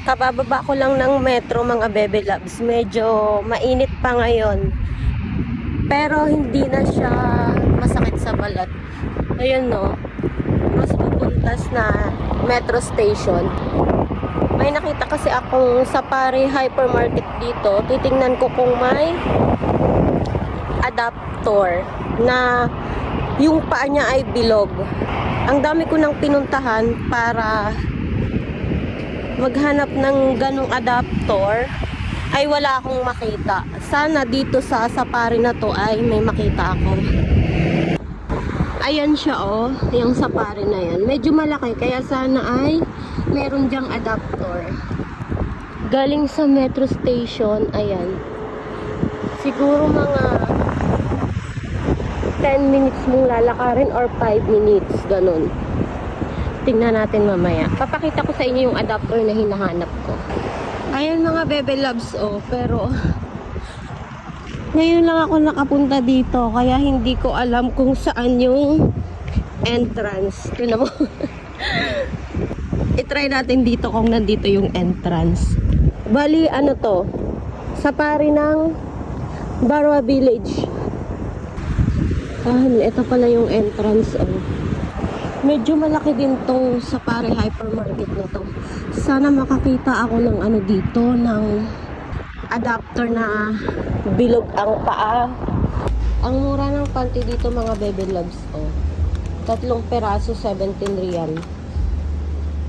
Kabababa ko lang ng metro mga Bebe Loves. Medyo mainit pa ngayon. Pero hindi na siya masakit sa balat. Ayun no. Mas pupuntas na metro station. May nakita kasi akong Sapari Hypermarket dito. Titingnan ko kung may adaptor na yung paa niya ay bilog. Ang dami ko nang pinuntahan para maghanap ng ganong adaptor ay wala akong makita. Sana dito sa Sapari na to ay may makita ako. Ayan siya oh, yung Sapari na yan. Medyo malaki kaya sana ay meron dyang adaptor. Galing sa metro station, ayan. Siguro mga 10 minutes mong lalakarin or 5 minutes, ganun. Tingnan natin mamaya. Papakita ko sa inyo yung adapter na hinahanap ko. Ayan mga Bebe Loves, oh. Pero, ngayon lang ako nakapunta dito. Kaya hindi ko alam kung saan yung entrance. Tignan mo. I-try natin dito kung nandito yung entrance. Bali, ano to? Sapari ng Barwa Village. Ito pala yung entrance, oh. Medyo malaki din tong Sapari Hypermarket na to. Sana makakita ako ng ano dito, ng adapter na bilog ang paa. Ang mura ng panty dito mga Bebe Loves, oh. 3 peraso, 17 real.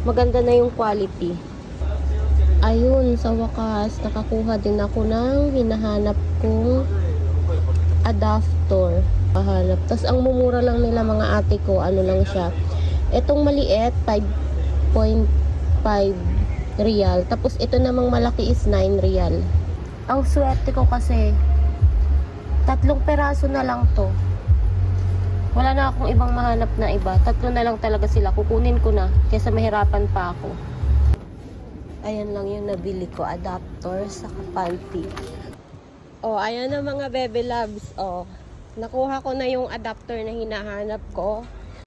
Maganda na yung quality. Ayun, sa wakas, nakakuha din ako ng hinahanap kong adapter. Tapos ang mumura lang nila mga ate ko, ano lang siya. Itong maliit, 5.5 real. Tapos ito namang malaki is 9 real. Ang swerte ko kasi 3 peraso na lang to. Wala na akong ibang mahanap na iba. 3 na lang talaga sila. Kukunin ko na kaysa mahirapan pa ako. Ayan lang yung nabili ko, adapter sa panty. Oh, ayan na mga Bebe Loves. Oh, nakuha ko na yung adapter na hinahanap ko.